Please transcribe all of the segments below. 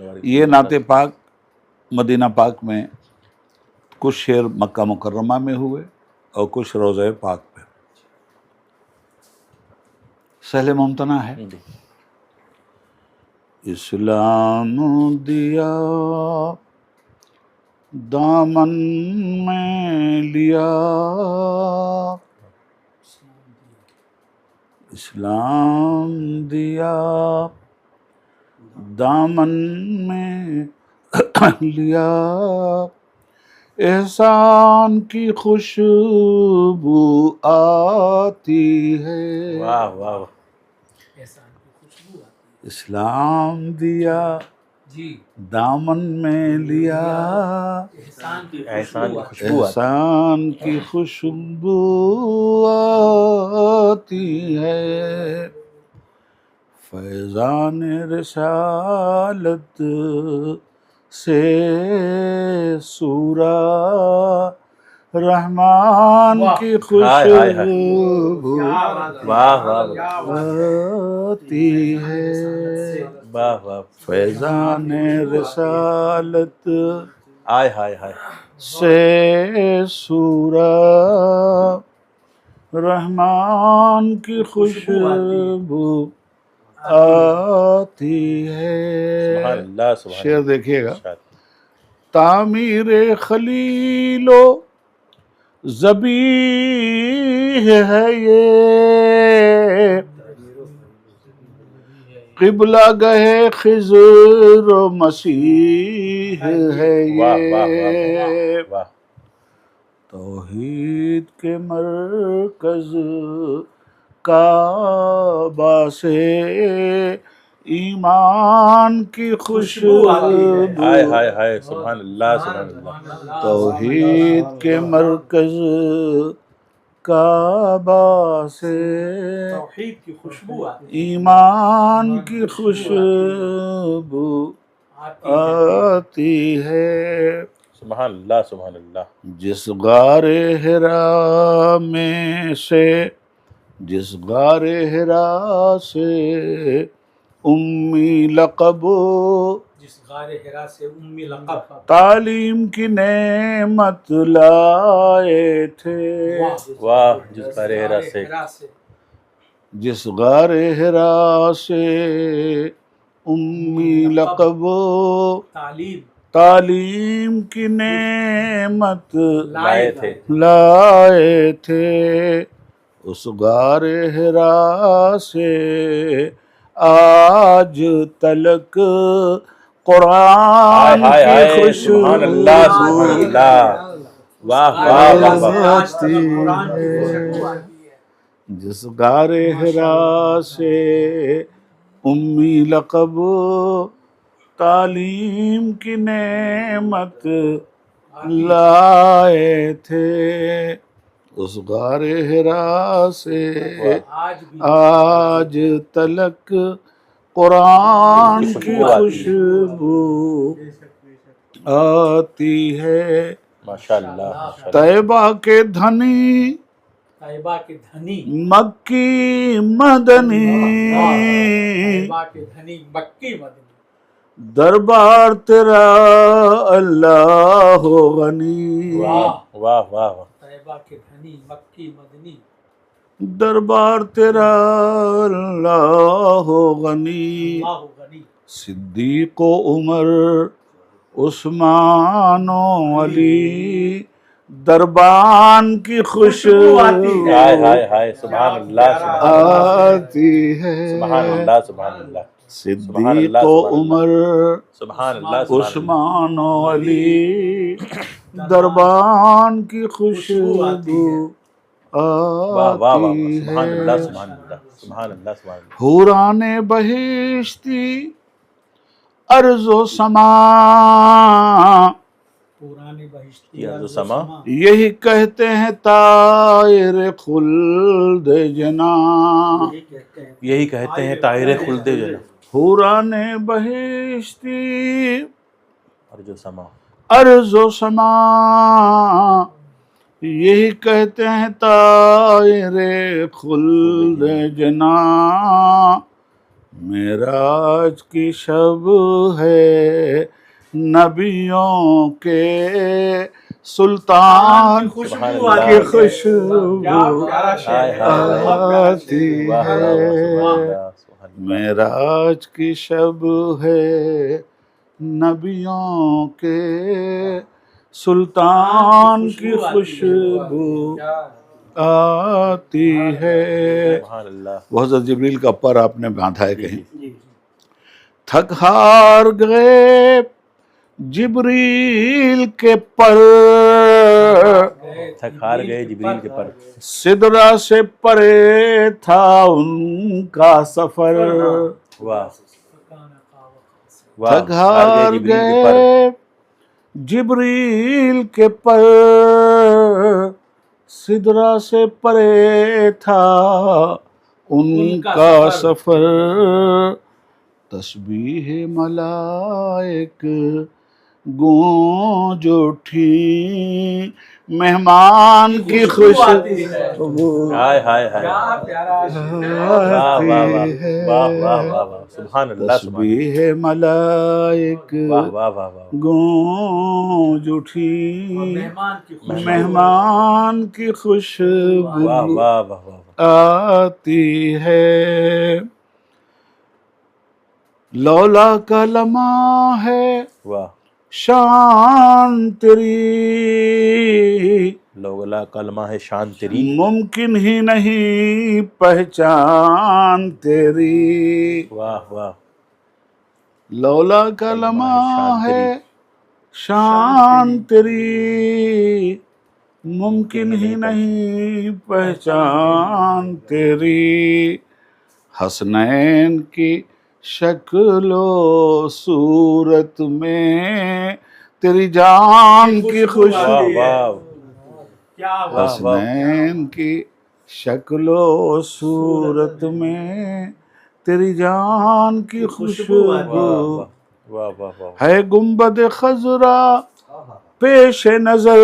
یہ نعت پاک مدینہ پاک میں کچھ شعر مکہ مکرمہ میں ہوئے اور کچھ روضہ پاک پہ. سہل ممتنع ہے. اسلام دیا دامن میں لیا، اسلام دیا دامن میں لیا، احسان کی خوشبو آتی ہے. واہ واہ. اسلام دیا دامن میں لیا، احسان کی خوشبو آتی ہے، فیضان رسالت سے سورہ رحمان کی خوشبو آتی ہے، فیضان رسالت سے سورہ رحمان کی خوشبو آتی ہے. شعر دیکھیے گا. تعمیر خلیل و ذبیح ہے یہ، قبلہ گہ خضر و مسیح ہے یہ، توحید کے مرکز کعبہ سے ایمان کی خوشبو، سبحان اللہ سبحان اللہ. توحید کے مرکز کعبہ سے ایمان کی خوشبو آتی ہے. سبحان اللہ سبحان اللہ. جس غار حرا میں سے، جس غار حرا سے امی لقب، جس غار حرا سے امی لقب تعلیم کی نعمت لائے تھے. واہ. جس غار حرا سے، جس غار حرا سے امی لقب، تعلیم کی نعمت لائے تھے، اس غار حرا سے آج تلک قرآن کی خوشبو آتی ہے. جس غار حرا سے امی لقب، تعلیم کی نعمت لائے تھے، اس غار حرا سے آج تلک قرآن کی خوشبو آتی ہے. ماشاءاللہ. طیبہ کے دھنی طیبہ کے دھنی مکی مدنی، طیبہ کے دھنی مکی مدنی، دربار تیرا اللہ غنی. واہ واہ واہ. طیبہ کے دھنی مکی مدنی، دربار تیرا اللہ غنی. اللہ غنی. صدیق و عمر عثمان و علی، دربان کی خوشبو سبحان اللہ آتی ہے. سبحان اللہ سبحان اللہ. صدیق و عمر سبحان اللہ عثمان و علی، دربان کی خوشبو آتی سبحان اللہ ہے. سبحان اللہ سبحان اللہ سبحان اللہ. حوران بہشتی ارض و سما، پرانے بہشتی ارض و سما، یہی کہتے ہیں طائر خلد جنا، یہی کہتے ہیں طائر خلد جنا. حوران بہشتی ارض و سما، ارض و سما، یہی کہتے ہیں طائر خلد جنا، معراج کی شب ہے نبیوں کے سلطان خوشبو کی خوشبو کیا پیارا شعر ہے۔ آتی واہ واہ واہ، ہے سبحان اللہ، سبحان اللہ۔ معراج کی شب ہے نبیوں کے سلطان کی خوشبو آتی ہے۔ سبحان اللہ۔ وہ حضرت جبریل کا پر آپ نے باندھا ہے کہیں، جی تھک ہار گئے جبریل کے پر، تھک ہار گئے جبریل کے پر، سدرا سے پرے تھا ان کا سفر، واہ تھک ہار گئے جبریل کے پر، سدرا سے پرے تھا ان کا سفر، تسبیح ملائک گونج اٹھی، مہمان کی خوشبو ہائے ہائے ہائے، کیا پیارا شعر ہے۔ واہ واہ واہ آتی ہے، واہ واہ واہ واہ، سبحان اللہ، سبحان تسبیح ملائک اللہ، واہ واہ واہ واہ، گونج اٹھی، مہمان کی خوشبو مہمان کی خوشبو واہ واہ واہ واہ، آتی ہے، لولا کا لمحہ ہے واہ، شان تیری، لولا کلمہ ہے شان تیری، ممکن ہی نہیں پہچان تیری، واہ واہ، لولا کا لمحہ ہے شان تیری، ممکن ہی نہیں پہچان تیری، حسنین کی شکل و صورت میں تیری جان کی واہ خوشبو، واہ، کیا حسنین کی شکل و صورت میں تیری جان کی خوشبو، واہ واہ واہ واہ واہ، ہے گنبد خضرا پیش نظر،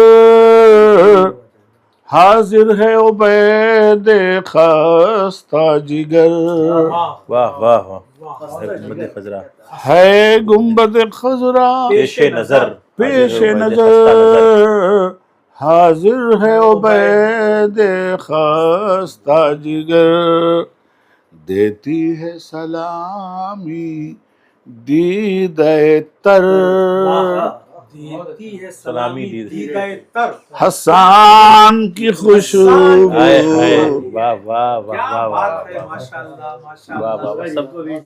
حاضر ہے عبید خستہ جگر، واہ واہ واہ، محمد خضرا، ہے گنبد خضرا پیش نظر، پیش حاضر نظر، حاضر ہے عبید خستہ جگر، دیتی ہے سلامی دیدہ تر، دیتی ہے سلامی دیدہ تر، حسان کی خوشبو، ہائے ہائے، واہ واہ واہ کیا واہ بات واہ، ہے، ماشاءاللہ واہ واہ، ماشاءاللہ۔ سب